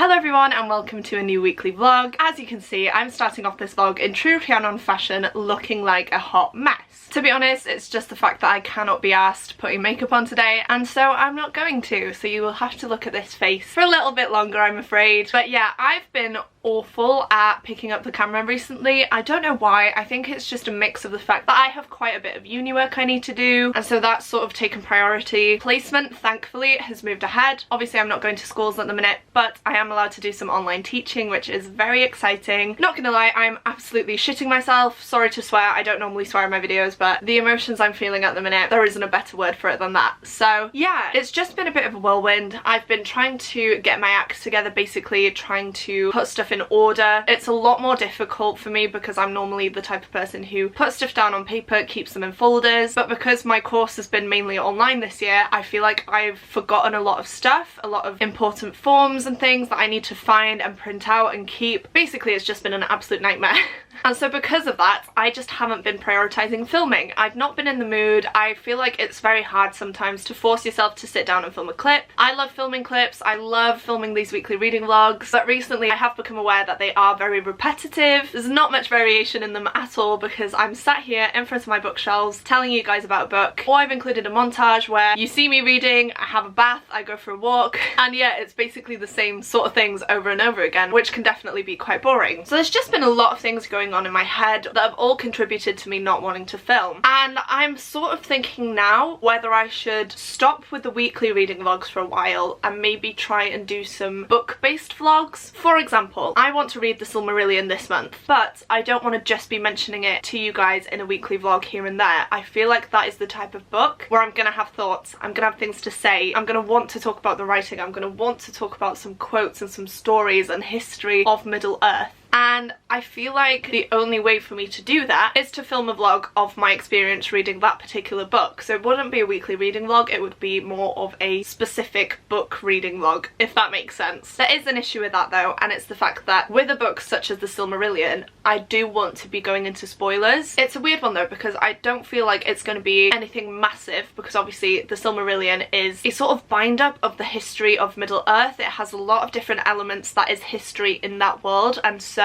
Hello everyone and welcome to a new weekly vlog. As you can see, I'm starting off this vlog in true Rhiannon fashion, looking like a hot mess. To be honest, it's just the fact that I cannot be asked putting makeup on today, and so I'm not going to, so you will have to look at this face for a little bit longer, I'm afraid. But yeah, I've been awful at picking up the camera recently. I don't know why. I think it's just a mix of the fact that I have quite a bit of uni work I need to do, and so that's sort of taken priority. Placement, thankfully, has moved ahead. Obviously I'm not going to schools at the minute, but I am allowed to do some online teaching, which is very exciting. Not gonna lie, I'm absolutely shitting myself. Sorry to swear, I don't normally swear in my videos, but the emotions I'm feeling at the minute, there isn't a better word for it than that. So yeah, it's just been a bit of a whirlwind. I've been trying to get my act together, basically trying to put stuff in order. It's a lot more difficult for me because I'm normally the type of person who puts stuff down on paper, keeps them in folders, but because my course has been mainly online this year, I feel like I've forgotten a lot of stuff, a lot of important forms and things that I need to find and print out and keep. Basically, it's just been an absolute nightmare. And so because of that, I just haven't been prioritising filming. I've not been in the mood. I feel like it's very hard sometimes to force yourself to sit down and film a clip. I love filming clips. I love filming these weekly reading vlogs, but recently I have become aware that they are very repetitive. There's not much variation in them at all because I'm sat here in front of my bookshelves telling you guys about a book, or I've included a montage where you see me reading, I have a bath, I go for a walk, and yeah, it's basically the same sort of things over and over again, which can definitely be quite boring. So there's just been a lot of things going on in my head that have all contributed to me not wanting to film, and I'm sort of thinking now whether I should stop with the weekly reading vlogs for a while and maybe try and do some book-based vlogs. For example, I want to read The Silmarillion this month, but I don't want to just be mentioning it to you guys in a weekly vlog here and there. I feel like that is the type of book where I'm gonna have thoughts, I'm gonna have things to say, I'm gonna want to talk about the writing, I'm gonna want to talk about some quotes and some stories and history of Middle-earth. And I feel like the only way for me to do that is to film a vlog of my experience reading that particular book. So it wouldn't be a weekly reading vlog, it would be more of a specific book reading vlog, if that makes sense. There is an issue with that though, and it's the fact that with a book such as The Silmarillion, I do want to be going into spoilers. It's a weird one though, because I don't feel like it's going to be anything massive, because obviously The Silmarillion is a sort of bind-up of the history of Middle-earth. It has a lot of different elements that is history in that world, and so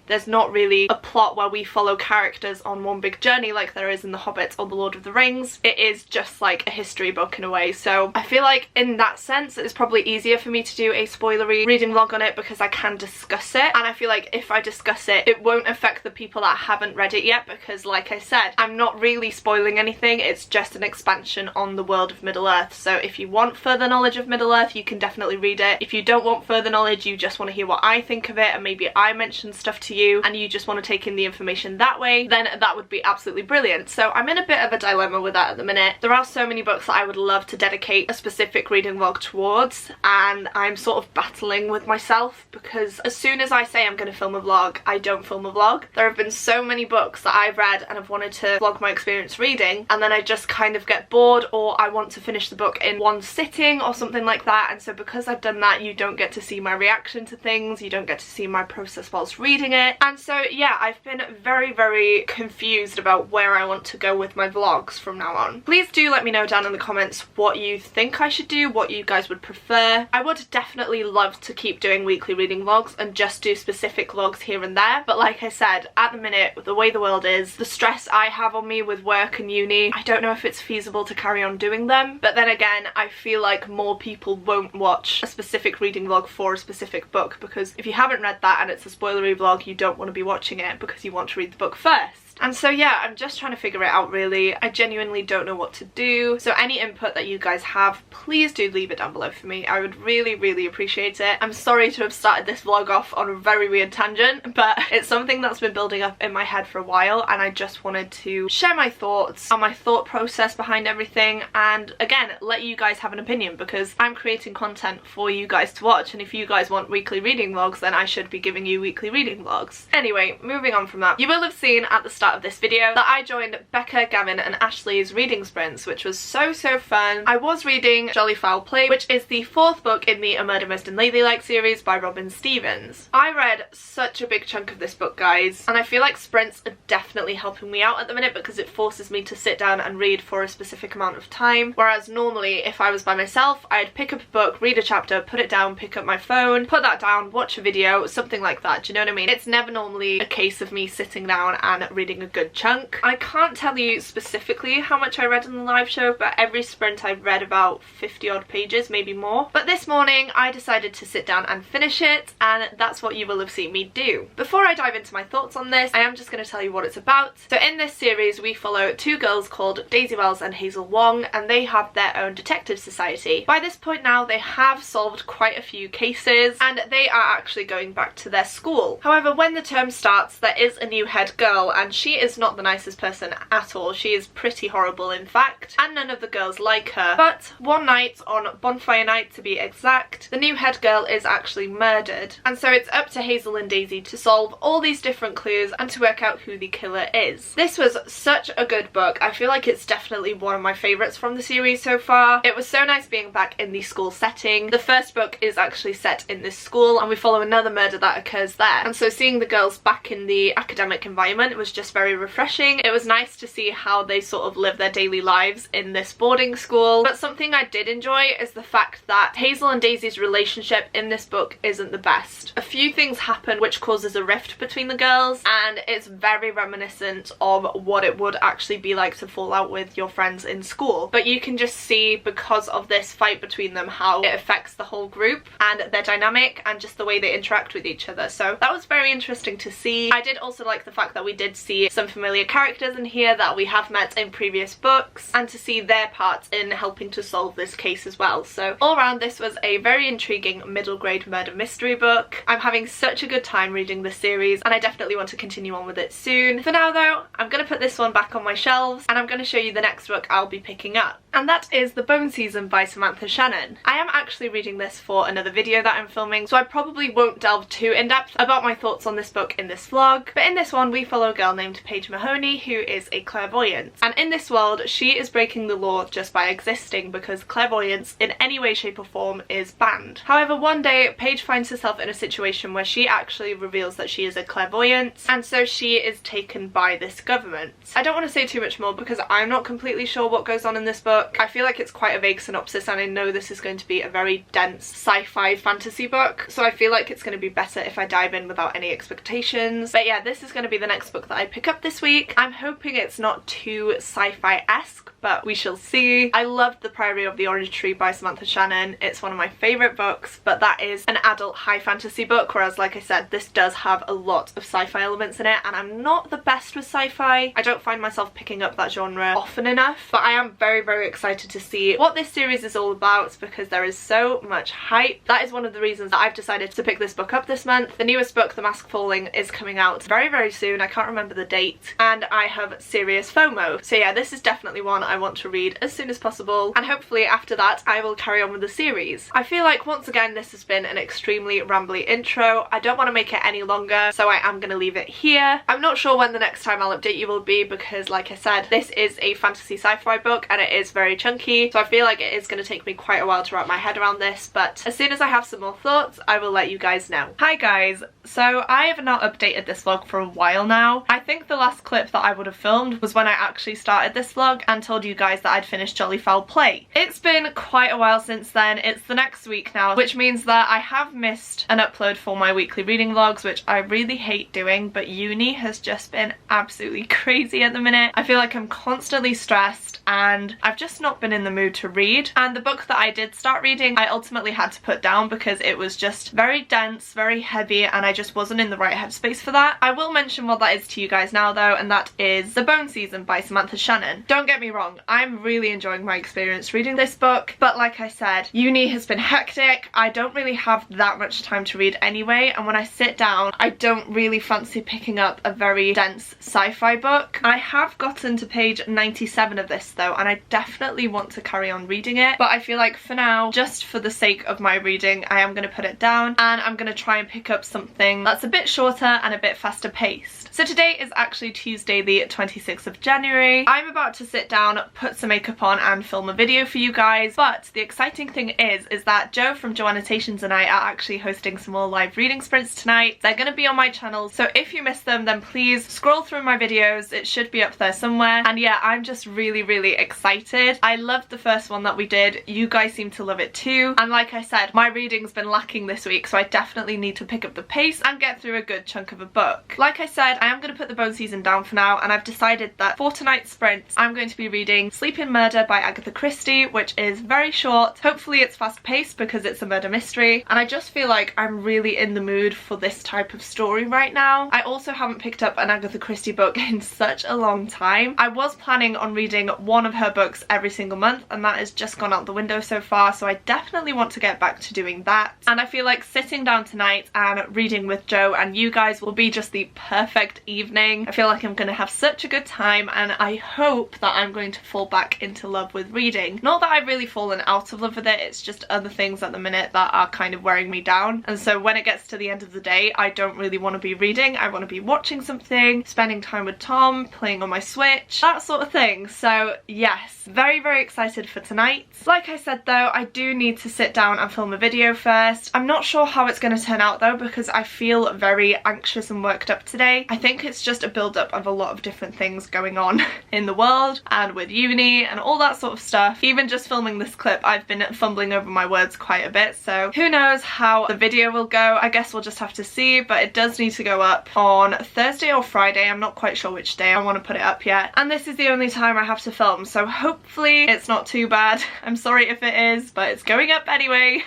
there's not really a plot where we follow characters on one big journey like there is in The Hobbit or The Lord of the Rings. It is just like a history book in a way, so I feel like in that sense it's probably easier for me to do a spoilery reading vlog on it because I can discuss it, and I feel like if I discuss it, it won't affect the people that haven't read it yet because, like I said, I'm not really spoiling anything. It's just an expansion on the world of Middle-earth, so if you want further knowledge of Middle-earth, you can definitely read it. If you don't want further knowledge, you just want to hear what I think of it and maybe I mention stuff to you and you just want to take in the information that way, then that would be absolutely brilliant. So I'm in a bit of a dilemma with that at the minute. There are so many books that I would love to dedicate a specific reading vlog towards, and I'm sort of battling with myself because as soon as I say I'm going to film a vlog, I don't film a vlog. There have been so many books that I've read and I've wanted to vlog my experience reading, and then I just kind of get bored, or I want to finish the book in one sitting or something like that, and so because I've done that, you don't get to see my reaction to things, you don't get to see my process whilst reading it. And so yeah, I've been very confused about where I want to go with my vlogs from now on. Please do let me know down in the comments what you think I should do, what you guys would prefer. I would definitely love to keep doing weekly reading vlogs and just do specific vlogs here and there, but like I said, at the minute, with the way the world is, the stress I have on me with work and uni, I don't know if it's feasible to carry on doing them. But then again, I feel like more people won't watch a specific reading vlog for a specific book, because if you haven't read that and it's a spoilery vlog, you don't want to be watching it because you want to read the book first. And so yeah, I'm just trying to figure it out really. I genuinely don't know what to do, so any input that you guys have, please do leave it down below for me. I would really appreciate it. I'm sorry to have started this vlog off on a very weird tangent, but it's something that's been building up in my head for a while, and I just wanted to share my thoughts on my thought process behind everything, and again, let you guys have an opinion, because I'm creating content for you guys to watch, and if you guys want weekly reading vlogs, then I should be giving you weekly reading vlogs. Anyway, moving on from that, you will have seen at the start start of this video that I joined Becca, Gavin and Ashley's reading sprints, which was so fun. I was reading Jolly Foul Play, which is the 4th book in the A Murder Most Unladylike series by Robin Stevens. I read such a big chunk of this book, guys, and I feel like sprints are definitely helping me out at the minute because it forces me to sit down and read for a specific amount of time, whereas normally if I was by myself I'd pick up a book, read a chapter, put it down, pick up my phone, put that down, watch a video, something like that. Do you know what I mean? It's never normally a case of me sitting down and reading a good chunk. I can't tell you specifically how much I read in the live show, but every sprint I read about 50 odd pages, maybe more. But this morning I decided to sit down and finish it, and that's what you will have seen me do. Before I dive into my thoughts on this, I am just going to tell you what it's about. So in this series we follow two girls called Daisy Wells and Hazel Wong, and they have their own detective society. By this point now they have solved quite a few cases and they are actually going back to their school. However, when the term starts there is a new head girl, and she is not the nicest person at all. She is pretty horrible in fact, and none of the girls like her. But one night, on bonfire night to be exact, the new head girl is actually murdered, and so it's up to Hazel and Daisy to solve all these different clues and to work out who the killer is. This was such a good book. I feel like it's definitely one of my favourites from the series so far. It was so nice being back in the school setting. The first book is actually set in this school and we follow another murder that occurs there, and so seeing the girls back in the academic environment was just very refreshing. It was nice to see how they sort of live their daily lives in this boarding school. But something I did enjoy is the fact that Hazel and Daisy's relationship in this book isn't the best. A few things happen which causes a rift between the girls, and it's very reminiscent of what it would actually be like to fall out with your friends in school. But you can just see, because of this fight between them, how it affects the whole group and their dynamic and just the way they interact with each other. So that was very interesting to see. I did also like the fact that we did see some familiar characters in here that we have met in previous books, and to see their parts in helping to solve this case as well. So all around this was a very intriguing middle grade murder mystery book. I'm having such a good time reading this series and I definitely want to continue on with it soon. For now though, I'm going to put this one back on my shelves and I'm going to show you the next book I'll be picking up, and that is The Bone Season by Samantha Shannon. I am actually reading this for another video that I'm filming, so I probably won't delve too in depth about my thoughts on this book in this vlog, but in this one we follow a girl named Paige Mahoney who is a clairvoyant, and in this world she is breaking the law just by existing because clairvoyance in any way, shape or form is banned. However, one day Paige finds herself in a situation where she actually reveals that she is a clairvoyant, and so she is taken by this government. I don't want to say too much more because I'm not completely sure what goes on in this book. I feel like it's quite a vague synopsis and I know this is going to be a very dense sci-fi fantasy book, so I feel like it's going to be better if I dive in without any expectations. But yeah, this is going to be the next book that I pick up this week. I'm hoping it's not too sci-fi-esque, but we shall see. I loved The Priory of the Orange Tree by Samantha Shannon. It's one of my favourite books, but that is an adult high fantasy book, whereas like I said, this does have a lot of sci-fi elements in it, and I'm not the best with sci-fi. I don't find myself picking up that genre often enough, but I am very excited to see what this series is all about because there is so much hype. That is one of the reasons that I've decided to pick this book up this month. The newest book, The Mask Falling, is coming out very soon. I can't remember the date, and I have serious FOMO. So yeah, this is definitely one I want to read as soon as possible, and hopefully after that I will carry on with the series. I feel like once again this has been an extremely rambly intro. I don't want to make it any longer, so I am going to leave it here. I'm not sure when the next time I'll update you will be because like I said, this is a fantasy sci-fi book and it is very chunky, so I feel like it is going to take me quite a while to wrap my head around this, but as soon as I have some more thoughts I will let you guys know. Hi guys, so I have not updated this vlog for a while now. I think the last clip that I would have filmed was when I actually started this vlog and told you guys that I'd finished Jolly Foul Play. It's been quite a while since then. It's the next week now, which means that I have missed an upload for my weekly reading vlogs, which I really hate doing, but uni has just been absolutely crazy at the minute. I feel like I'm constantly stressed and I've just not been in the mood to read, and the book that I did start reading I ultimately had to put down because it was just very dense, very heavy, and I just wasn't in the right headspace for that. I will mention what that is to you guys now though, and that is The Bone Season by Samantha Shannon. Don't get me wrong, I'm really enjoying my experience reading this book, but like I said, uni has been hectic. I don't really have that much time to read anyway, and when I sit down I don't really fancy picking up a very dense sci-fi book. I have gotten to page 97 of this though, and I definitely want to carry on reading it, but I feel like for now, just for the sake of my reading, I am going to put it down and I'm going to try and pick up something that's a bit shorter and a bit faster paced. So today is actually Tuesday the 26th of January. I'm about to sit down, put some makeup on and film a video for you guys, but the exciting thing is that Joe from Joannotations and I are actually hosting some more live reading sprints tonight. They're going to be on my channel, so if you missed them then please scroll through my videos, it should be up there somewhere. And yeah, I'm just really excited. I loved the first one that we did, you guys seem to love it too, and like I said, my reading's been lacking this week, so I definitely need to pick up the pace and get through a good chunk of a book. Like I said, I am going to put the Bone season down for now, and I've decided that for tonight's sprint I'm going to be reading Sleep in Murder by Agatha Christie, which is very short. Hopefully it's fast paced because it's a murder mystery, and I just feel like I'm really in the mood for this type of story right now. I also haven't picked up an Agatha Christie book in such a long time. I was planning on reading one of her books every single month, and that has just gone out the window so far, so I definitely want to get back to doing that. And I feel like sitting down tonight and reading with Joe and you guys will be just the perfect evening. I feel like I'm going to have such a good time, and I hope that I'm going to fall back into love with reading. Not that I've really fallen out of love with it, it's just other things at the minute that are kind of wearing me down, and so when it gets to the end of the day I don't really want to be reading. I want to be watching something, spending time with Tom, playing on my Switch, that sort of thing. So yes, very excited for tonight. Like I said though, I do need to sit down and film a video first. I'm not sure how it's going to turn out though, because I feel very anxious and worked up today. I think it's just a build-up of a lot of different things going on in the world and with uni and all that sort of stuff. Even just filming this clip I've been fumbling over my words quite a bit, so who knows how the video will go. I guess we'll just have to see, but it does need to go up on Thursday or Friday. I'm not quite sure which day I want to put it up yet, and this is the only time I have to film, so hopefully it's not too bad. I'm sorry if it is, but it's going up anyway.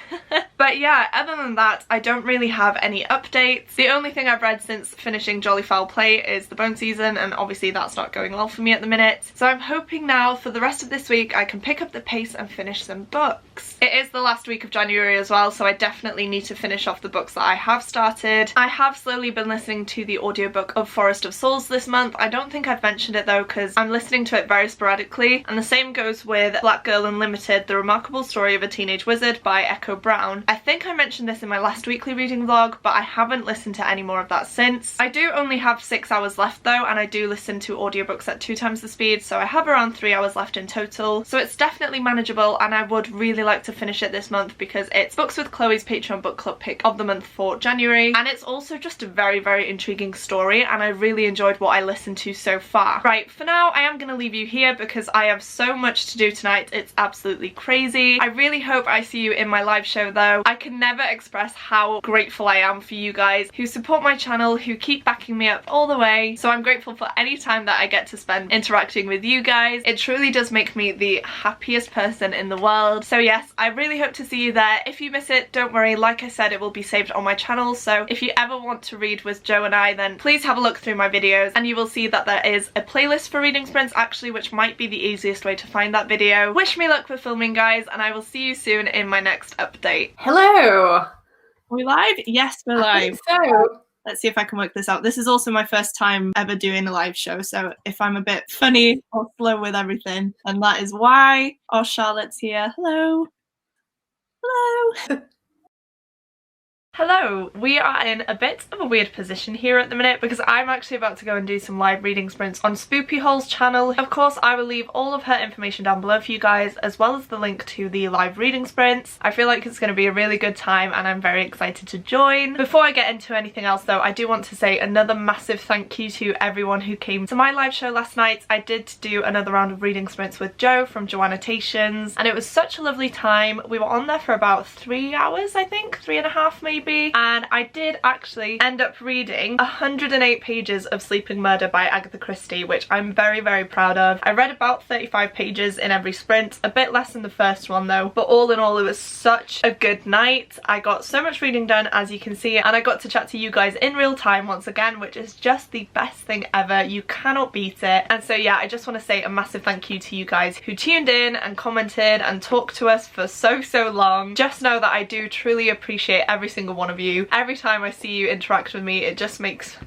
But yeah, other than that I don't really have any updates. The only thing I've read since finishing Jolly Foul Play is the Bone season, and obviously that's not going well for me at the minute, so I'm hoping now for the rest of this week I can pick up the pace and finish some books. It is the last week of January as well, so I definitely need to finish off the books that I have started. I have slowly been listening to the audiobook of Forest of Souls this month. I don't think I've mentioned it though because I'm listening to it very sporadically, and the same goes with Black Girl Unlimited, The Remarkable Story of a Teenage Wizard by Echo Brown. I think I mentioned this in my last weekly reading vlog, but I haven't listened to any more of that since. I do only have 6 hours left though, and I do listen to audiobooks at 2 times the speed, so I have around 3 hours left in total, so it's definitely manageable, and I would really like to finish it this month because it's Books with Chloe's Patreon book club pick of the month for January, and it's also just a very intriguing story, and I really enjoyed what I listened to so far. Right, for now I am going to leave you here because I have so much to do tonight, it's absolutely crazy. I really hope I see you in my live show though. I can never express how grateful I am for you guys who support my channel, who keep backing me up all the way, so I'm grateful for any time that I get to spend interacting with you guys. It truly does make me the happiest person in the world. So yes, I really hope to see you there. If you miss it, don't worry, like I said, it will be saved on my channel, so if you ever want to read with Joe and I, then please have a look through my videos and you will see that there is a playlist for reading sprints actually, which might be the easiest way to find that video. Wish me luck with filming guys, and I will see you soon in my next update. Hello! Are we live? Yes, we're live. I think so. Let's see if I can work this out. This is also my first time ever doing a live show, so if I'm a bit funny or slow with everything, and that is why. Oh, Charlotte's here. Hello. Hello. Hello, we are in a bit of a weird position here at the minute because I'm actually about to go and do some live reading sprints on Spoopy Hole's channel. Of course, I will leave all of her information down below for you guys, as well as the link to the live reading sprints. I feel like it's going to be a really good time and I'm very excited to join. Before I get into anything else though, I do want to say another massive thank you to everyone who came to my live show last night. I did do another round of reading sprints with Joe from Joannotations, and it was such a lovely time. We were on there for about 3 hours, I think, 3.5 maybe. And I did actually end up reading 108 pages of Sleep in Murder by Agatha Christie, which I'm very proud of. I read about 35 pages in every sprint, a bit less than the first one though, but all in all it was such a good night. I got so much reading done, as you can see, and I got to chat to you guys in real time once again, which is just the best thing ever. You cannot beat it. And so yeah, I just want to say a massive thank you to you guys who tuned in and commented and talked to us for so long. Just know that I do truly appreciate every single one of you. Every time I see you interact with me, it just makes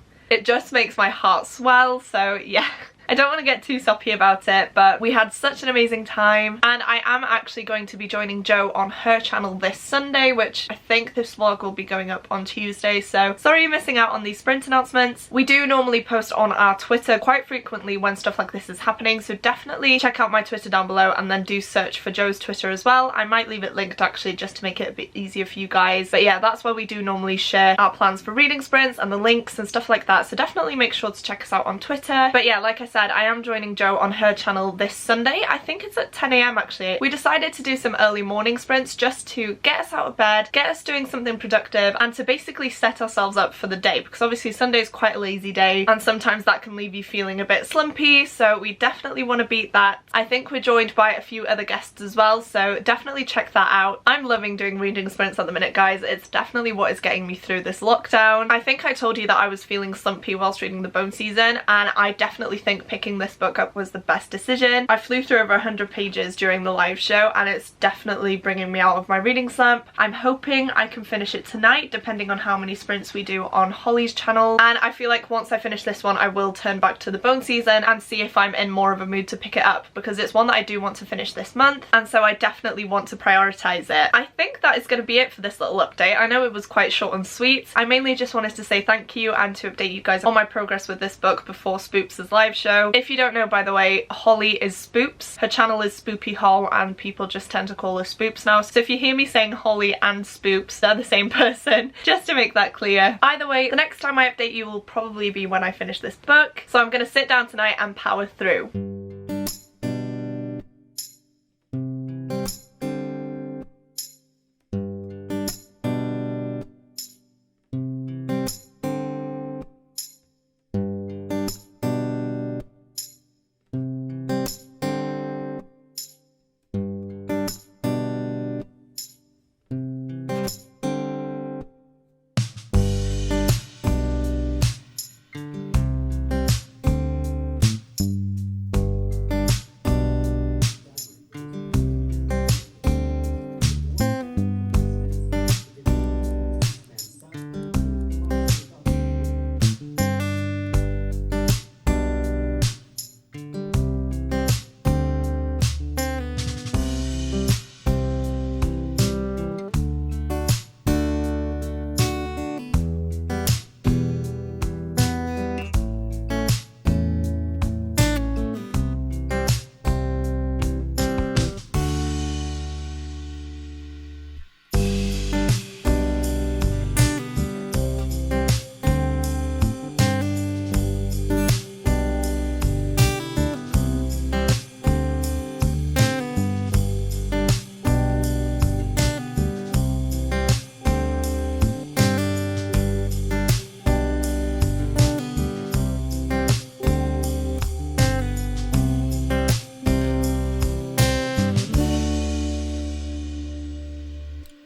my heart swell. So yeah. I don't want to get too soppy about it, but we had such an amazing time, and I am actually going to be joining Jo on her channel this Sunday, which I think this vlog will be going up on Tuesday, so sorry you're missing out on these sprint announcements. We do normally post on our Twitter quite frequently when stuff like this is happening, so definitely check out my Twitter down below and then do search for Jo's Twitter as well. I might leave it linked actually just to make it a bit easier for you guys, but yeah, that's where we do normally share our plans for reading sprints and the links and stuff like that, so definitely make sure to check us out on Twitter. But yeah, like I said, I am joining Jo on her channel this Sunday. I think it's at 10 AM actually. We decided to do some early morning sprints just to get us out of bed, get us doing something productive, and to basically set ourselves up for the day, because obviously Sunday is quite a lazy day and sometimes that can leave you feeling a bit slumpy, so we definitely want to beat that. I think we're joined by a few other guests as well, so definitely check that out. I'm loving doing reading sprints at the minute, guys. It's definitely what is getting me through this lockdown. I think I told you that I was feeling slumpy whilst reading the Bone season, and I definitely think picking this book up was the best decision. I flew through over 100 pages during the live show and it's definitely bringing me out of my reading slump. I'm hoping I can finish it tonight, depending on how many sprints we do on Holly's channel, and I feel like once I finish this one I will turn back to the Bone season and see if I'm in more of a mood to pick it up, because it's one that I do want to finish this month, and so I definitely want to prioritise it. I think that is going to be it for this little update. I know it was quite short and sweet. I mainly just wanted to say thank you and to update you guys on my progress with this book before Spoops' live show. If you don't know, by the way, Holly is Spoops. Her channel is Spoopy Hall and people just tend to call her Spoops now, so if you hear me saying Holly and Spoops, they're the same person, just to make that clear. Either way, the next time I update you will probably be when I finish this book, so I'm going to sit down tonight and power through.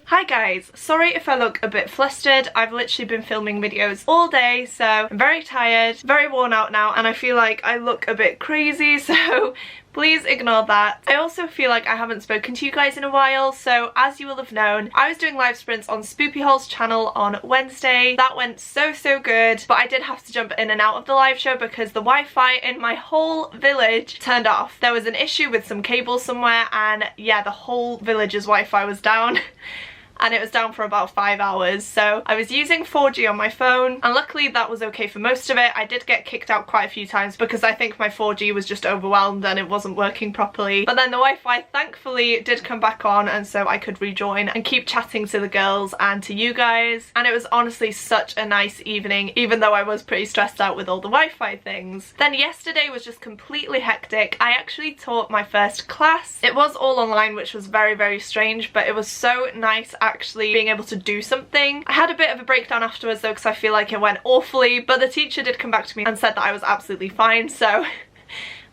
Hi guys, sorry if I look a bit flustered. I've literally been filming videos all day, so I'm very tired, very worn out now, and I feel like I look a bit crazy, so please ignore that. I also feel like I haven't spoken to you guys in a while, so as you will have known, I was doing live sprints on Spoopy Hall's channel on Wednesday. That went so good, but I did have to jump in and out of the live show because the Wi-Fi in my whole village turned off. There was an issue with some cables somewhere, and yeah, the whole village's Wi-Fi was down. And it was down for about 5 hours, so I was using 4G on my phone, and luckily that was okay for most of it. I did get kicked out quite a few times because I think my 4G was just overwhelmed and it wasn't working properly, but then the Wi-Fi thankfully did come back on, and so I could rejoin and keep chatting to the girls and to you guys, and it was honestly such a nice evening, even though I was pretty stressed out with all the Wi-Fi things. Then yesterday was just completely hectic. I actually taught my first class. It was all online, which was very strange, but it was so nice actually being able to do something. I had a bit of a breakdown afterwards though, because I feel like it went awfully, but the teacher did come back to me and said that I was absolutely fine, so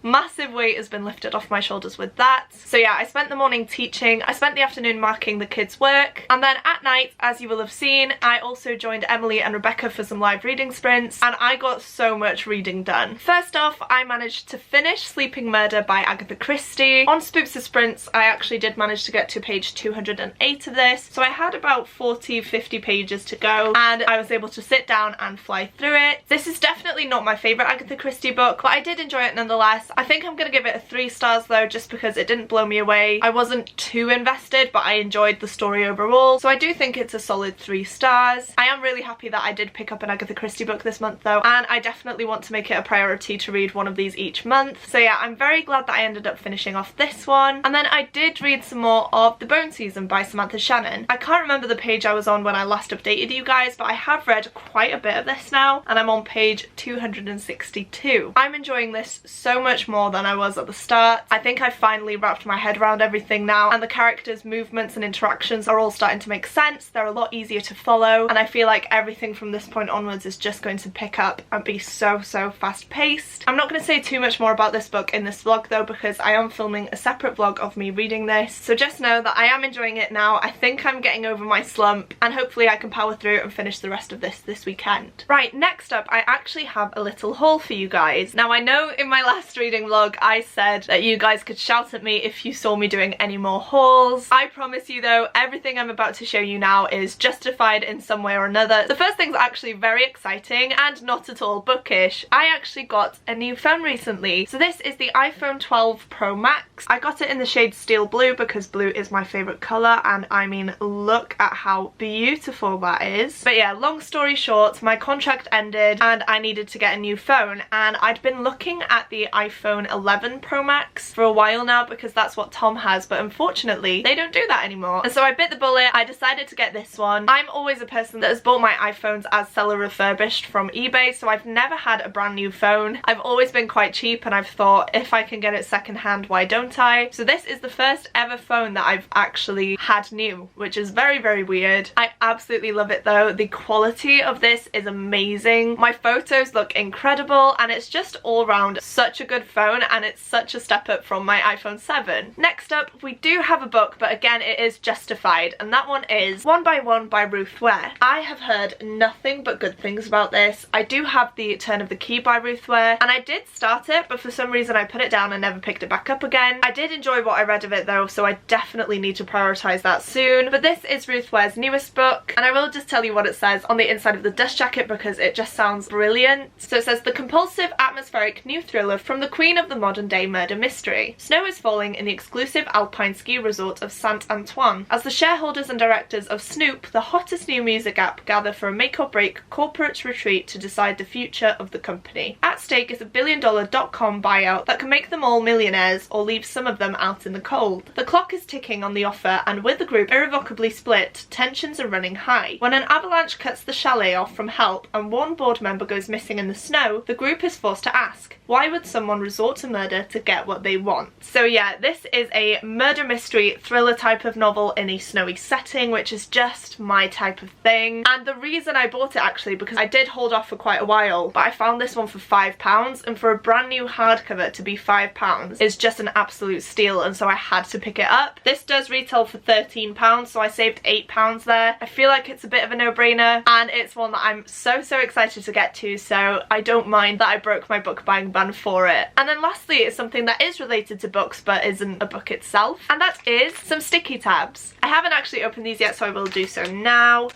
Massive weight has been lifted off my shoulders with that. So yeah, I spent the morning teaching, I spent the afternoon marking the kids' work, and then at night, as you will have seen, I also joined Emily and Rebecca for some live reading sprints, and I got so much reading done. First off, I managed to finish Sleeping Murder by Agatha Christie. On Spoopster Sprints, I actually did manage to get to page 208 of this, so I had about 40-50 pages to go, and I was able to sit down and fly through it. This is definitely not my favourite Agatha Christie book, but I did enjoy it nonetheless. I think I'm going to give it a 3 stars though, just because it didn't blow me away. I wasn't too invested, but I enjoyed the story overall, so I do think it's a solid 3 stars. I am really happy that I did pick up an Agatha Christie book this month though, and I definitely want to make it a priority to read one of these each month. So yeah, I'm very glad that I ended up finishing off this one. And then I did read some more of The Bone Season by Samantha Shannon. I can't remember the page I was on when I last updated you guys, but I have read quite a bit of this now, and I'm on page 262. I'm enjoying this so much more than I was at the start. I think I've finally wrapped my head around everything now, and the characters' movements and interactions are all starting to make sense. They're a lot easier to follow, and I feel like everything from this point onwards is just going to pick up and be so fast paced. I'm not going to say too much more about this book in this vlog though, because I am filming a separate vlog of me reading this, so just know that I am enjoying it now. I think I'm getting over my slump, and hopefully I can power through and finish the rest of this weekend. Right, next up, I actually have a little haul for you guys. Now I know in my last reading vlog I said that you guys could shout at me if you saw me doing any more hauls. I promise you though, everything I'm about to show you now is justified in some way or another. The first thing's actually very exciting and not at all bookish. I actually got a new phone recently. So this is the iPhone 12 Pro Max. I got it in the shade Steel Blue because blue is my favourite colour, and I mean, look at how beautiful that is. But yeah, long story short, my contract ended and I needed to get a new phone, and I'd been looking at the iPhone 11 Pro Max for a while now because that's what Tom has, but unfortunately they don't do that anymore. And so I bit the bullet, I decided to get this one. I'm always a person that has bought my iPhones as seller refurbished from eBay, so I've never had a brand new phone. I've always been quite cheap, and I've thought if I can get it secondhand, why don't I? So this is the first ever phone that I've actually had new, which is very weird. I absolutely love it though. The quality of this is amazing. My photos look incredible, and it's just all round such a good phone, and it's such a step up from my iPhone 7. Next up, we do have a book, but again it is justified, and that one is One by One by Ruth Ware. I have heard nothing but good things about this. I do have the Turn of the Key by Ruth Ware, and I did start it, but for some reason I put it down and never picked it back up again. I did enjoy what I read of it though, so I definitely need to prioritise that soon. But this is Ruth Ware's newest book, and I will just tell you what it says on the inside of the dust jacket because it just sounds brilliant. So it says, the compulsive, atmospheric new thriller from the queen of the modern day murder mystery. Snow is falling in the exclusive alpine ski resort of Saint Antoine as the shareholders and directors of Snoop, the hottest new music app, gather for a make or break corporate retreat to decide the future of the company. At stake is a $1 billion .com buyout that can make them all millionaires or leave some of them out in the cold. The clock is ticking on the offer, and with the group irrevocably split, tensions are running high. When an avalanche cuts the chalet off from help and one board member goes missing in the snow, the group is forced to ask, why would someone resort to murder to get what they want? So yeah, this is a murder mystery thriller type of novel in a snowy setting, which is just my type of thing. And the reason I bought it actually, because I did hold off for quite a while, but I found this one for £5, and for a brand new hardcover to be £5 is just an absolute steal, and so I had to pick it up. This does retail for £13, so I saved £8 there. I feel like it's a bit of a no-brainer, and it's one that I'm so excited to get to, so I don't mind that I broke my book buying ban for it. And then lastly is something that is related to books but isn't a book itself, and that is some sticky tabs. I haven't actually opened these yet, so I will do so now.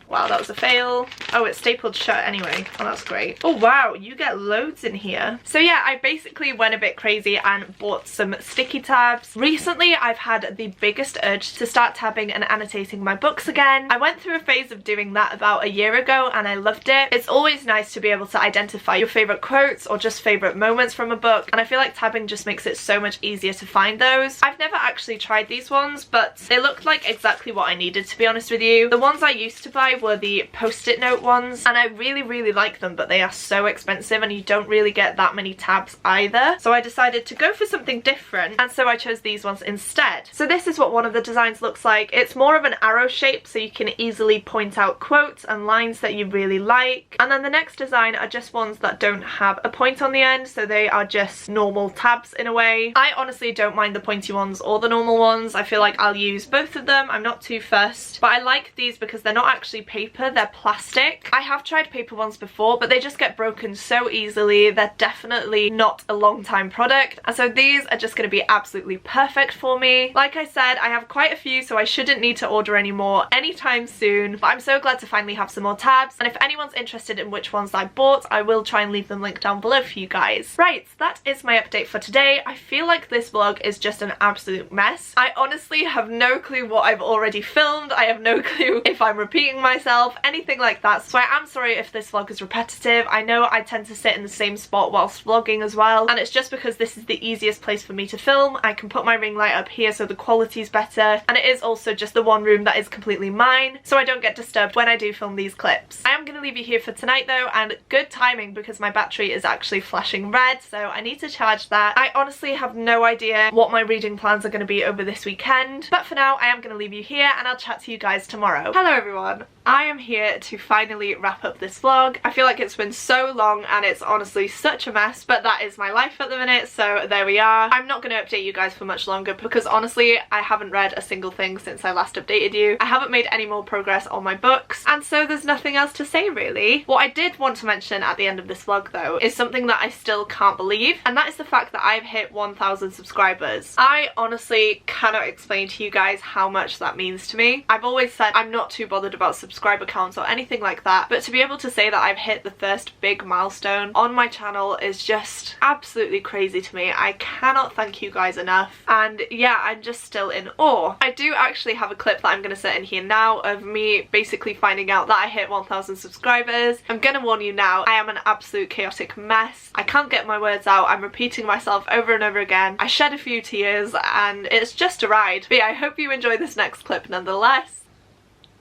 Wow, that was a fail. Oh, it's stapled shut anyway. Oh, that's great. Oh, wow, you get loads in here. So yeah, I basically went a bit crazy and bought some sticky tabs. Recently, I've had the biggest urge to start tabbing and annotating my books again. I went through a phase of doing that about a year ago, and I loved it. It's always nice to be able to identify your favourite quotes or just favourite moments from a book, and I feel like tabbing just makes it so much easier to find those. I've never actually tried these ones, but they looked like exactly what I needed, to be honest with you. The ones I used to buy buy were the post-it note ones, and I really like them, but they are so expensive and you don't really get that many tabs either. So I decided to go for something different, and so I chose these ones instead. So this is what one of the designs looks like. It's more of an arrow shape, so you can easily point out quotes and lines that you really like. And then the next design are just ones that don't have a point on the end, so they are just normal tabs in a way. I honestly don't mind the pointy ones or the normal ones. I feel like I'll use both of them. I'm not too fussed, but I like these because they're not actually paper, they're plastic. I have tried paper ones before, but they just get broken so easily. They're definitely not a long time product, and so these are just going to be absolutely perfect for me. Like I said, I have quite a few, so I shouldn't need to order any more anytime soon, but I'm so glad to finally have some more tabs, and if anyone's interested in which ones I bought, I will try and leave them linked down below for you guys. Right, that is my update for today. I feel like this vlog is just an absolute mess. I honestly have no clue what I've already filmed. I have no clue if I'm repeating myself, anything like that, so I am sorry if this vlog is repetitive. I know I tend to sit in the same spot whilst vlogging as well, and it's just because this is the easiest place for me to film. I can put my ring light up here so the quality is better, and it is also just the one room that is completely mine, so I don't get disturbed when I do film these clips. I am going to leave you here for tonight though, and good timing because my battery is actually flashing red, so I need to charge that. I honestly have no idea what my reading plans are going to be over this weekend, but for now I am going to leave you here and I'll chat to you guys tomorrow. Hello everyone. I am here to finally wrap up this vlog. I feel like it's been so long and it's honestly such a mess, but that is my life at the minute, so there we are. I'm not going to update you guys for much longer because honestly I haven't read a single thing since I last updated you. I haven't made any more progress on my books, and so there's nothing else to say really. What I did want to mention at the end of this vlog though is something that I still can't believe, and that is the fact that I've hit 1,000 subscribers. I honestly cannot explain to you guys how much that means to me. I've always said I'm not too bothered about subscriber counts or anything like that, but to be able to say that I've hit the first big milestone on my channel is just absolutely crazy to me. I cannot thank you guys enough, and yeah, I'm just still in awe. I do actually have a clip that I'm going to set in here now of me basically finding out that I hit 1,000 subscribers. I'm going to warn you now, I am an absolute chaotic mess. I can't get my words out. I'm repeating myself over and over again. I shed a few tears and it's just a ride. But yeah, I hope you enjoy this next clip nonetheless.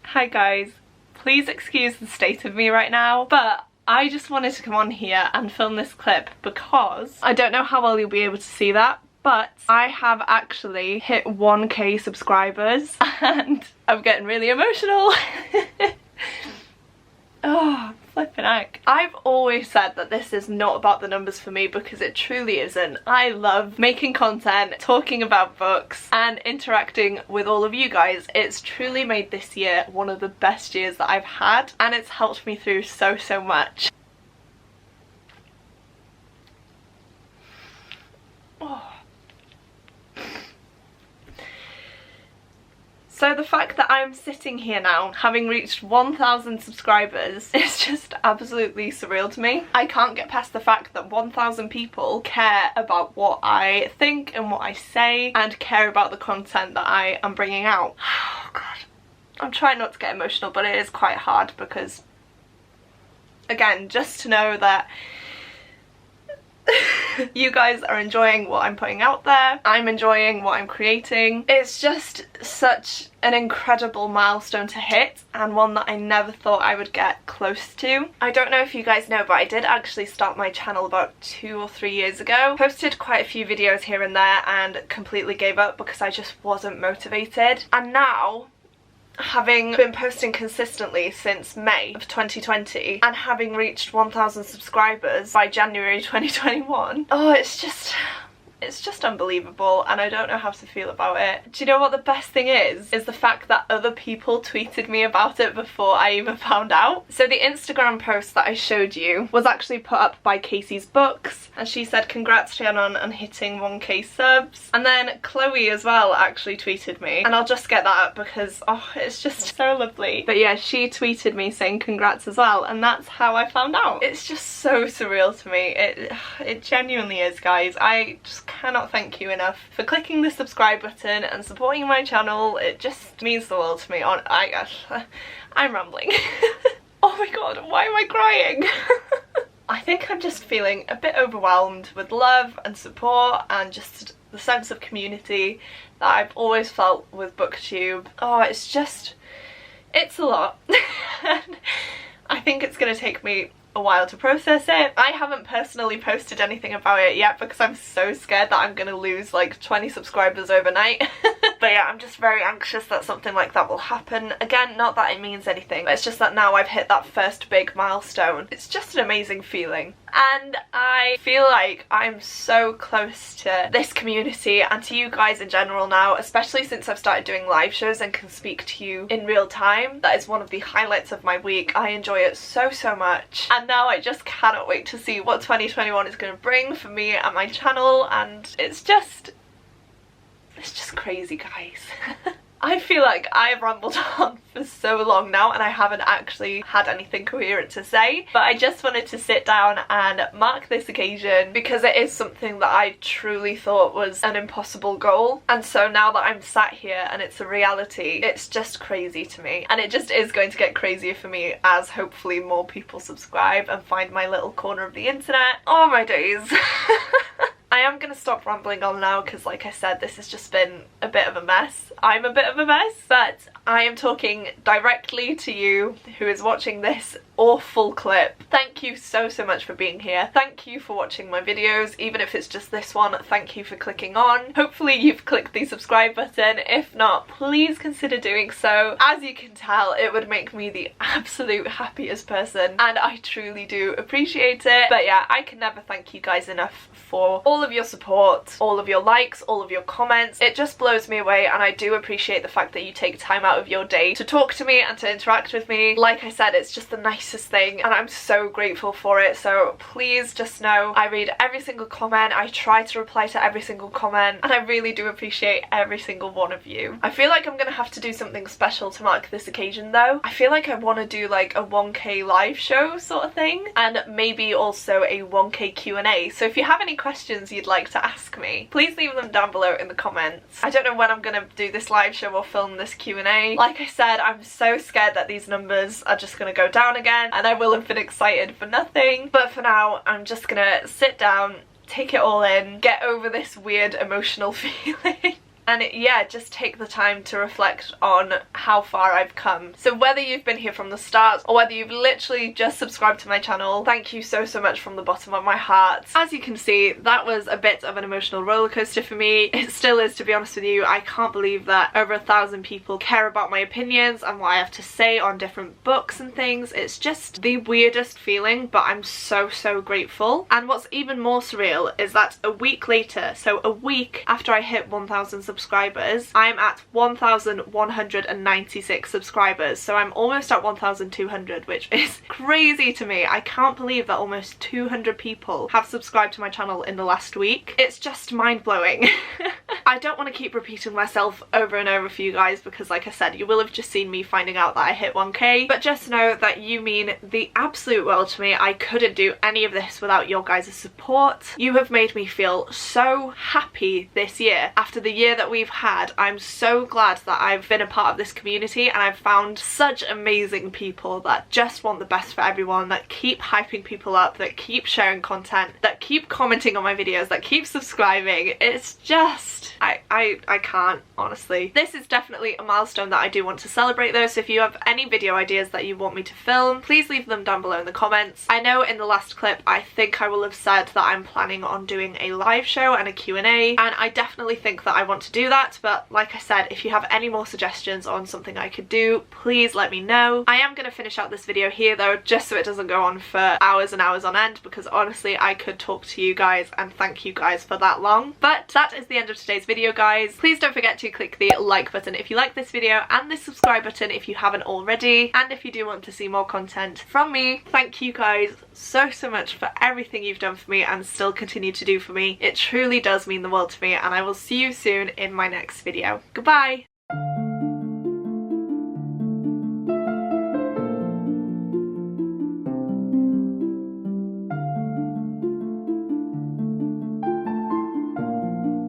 Hi guys. Please excuse the state of me right now, but I just wanted to come on here and film this clip because I don't know how well you'll be able to see that, but I have actually hit 1k subscribers and I'm getting really emotional. Oh, flipping heck. I've always said that this is not about the numbers for me because it truly isn't. I love making content, talking about books and interacting with all of you guys. It's truly made this year one of the best years that I've had, and it's helped me through so much. Oh. So the fact that I'm sitting here now, having reached 1,000 subscribers, is just absolutely surreal to me. I can't get past the fact that 1,000 people care about what I think and what I say and care about the content that I am bringing out. Oh god. I'm trying not to get emotional, but it is quite hard because, again, just to know that you guys are enjoying what I'm putting out there, I'm enjoying what I'm creating. It's just such an incredible milestone to hit, and one that I never thought I would get close to. I don't know if you guys know, but I did actually start my channel about 2 or 3 years ago. Posted quite a few videos here and there and completely gave up because I just wasn't motivated. And now, having been posting consistently since May of 2020 and having reached 1,000 subscribers by January 2021, oh, it's just unbelievable, and I don't know how to feel about it. Do you know what the best thing is the fact that other people tweeted me about it before I even found out. So the Instagram post that I showed you was actually put up by Casey's Books, and she said congrats Rhiannon on hitting 1k subs, and then Chloe as well actually tweeted me, and I'll just get that up because oh, it's just so lovely. But yeah, she tweeted me saying congrats as well, and that's how I found out. It's just so surreal to me. It genuinely is, guys. I just cannot thank you enough for clicking the subscribe button and supporting my channel. It just means the world to me. I'm rambling. Oh my god, why am I crying? I think I'm just feeling a bit overwhelmed with love and support and just the sense of community that I've always felt with BookTube. Oh, it's just It's a lot. I think it's going to take me a while to process it. I haven't personally posted anything about it yet because I'm so scared that I'm gonna lose like 20 subscribers overnight. But yeah, I'm just very anxious that something like that will happen. Again, not that it means anything, but it's just that now I've hit that first big milestone. It's just an amazing feeling. And I feel like I'm so close to this community and to you guys in general now, especially since I've started doing live shows and can speak to you in real time. That is one of the highlights of my week. I enjoy it so much. And now I just cannot wait to see what 2021 is going to bring for me and my channel, and it's just crazy, guys. I feel like I've rambled on for so long now and I haven't actually had anything coherent to say, but I just wanted to sit down and mark this occasion because it is something that I truly thought was an impossible goal, and so now that I'm sat here and it's a reality, it's just crazy to me, and it just is going to get crazier for me as hopefully more people subscribe and find my little corner of the internet. Oh my days. I am going to stop rambling on now because, like I said, this has just been a bit of a mess. I'm a bit of a mess, but I am talking directly to you who is watching this awful clip. Thank you so much for being here. Thank you for watching my videos, even if it's just this one. Thank you for clicking on. Hopefully you've clicked the subscribe button. If not, please consider doing so. As you can tell, it would make me the absolute happiest person, and I truly do appreciate it. But yeah, I can never thank you guys enough for all of your support, all of your likes, all of your comments. It just blows me away, and I do appreciate the fact that you take time out of your day to talk to me and to interact with me. Like I said, it's just the nicest thing and I'm so grateful for it. So please just know I read every single comment, I try to reply to every single comment, and I really do appreciate every single one of you. I feel like I'm gonna have to do something special to mark this occasion though. I feel like I want to do like a 1k live show sort of thing, and maybe also a 1k Q&A. So if you have any questions you'd like to ask me, please leave them down below in the comments. I don't know when I'm gonna do this live show or film this Q&A. Like I said, I'm so scared that these numbers are just gonna go down again and I will have been excited for nothing. But for now, I'm just gonna sit down, take it all in, get over this weird emotional feeling. And yeah, just take the time to reflect on how far I've come. So whether you've been here from the start or whether you've literally just subscribed to my channel, thank you so much from the bottom of my heart. As you can see, that was a bit of an emotional roller coaster for me. It still is, to be honest with you. I can't believe that over 1,000 people care about my opinions and what I have to say on different books and things. It's just the weirdest feeling, but I'm so grateful. And what's even more surreal is that a week later, so a week after I hit 1,000 subscribers, I'm at 1,196 subscribers, so I'm almost at 1,200, which is crazy to me. I can't believe that almost 200 people have subscribed to my channel in the last week. It's just mind-blowing. I don't want to keep repeating myself over and over for you guys because, like I said, you will have just seen me finding out that I hit 1k, but just know that you mean the absolute world to me. I couldn't do any of this without your guys' support. You have made me feel so happy this year. After the year that we've had, I'm so glad that I've been a part of this community and I've found such amazing people that just want the best for everyone, that keep hyping people up, that keep sharing content, that keep commenting on my videos, that keep subscribing. It's just, I can't, honestly. This is definitely a milestone that I do want to celebrate though, so if you have any video ideas that you want me to film, please leave them down below in the comments. I know in the last clip I think I will have said that I'm planning on doing a live show and a Q&A, and I definitely think that I want to do that, but like I said, if you have any more suggestions on something I could do, please let me know. I am going to finish out this video here though, just so it doesn't go on for hours and hours on end, because honestly I could talk to you guys and thank you guys for that long. But that is the end of today's video, guys. Please don't forget to click the like button if you like this video and the subscribe button if you haven't already, and if you do want to see more content from me. Thank you guys so much for everything you've done for me and still continue to do for me. It truly does mean the world to me, and I will see you soon in my next video. Goodbye!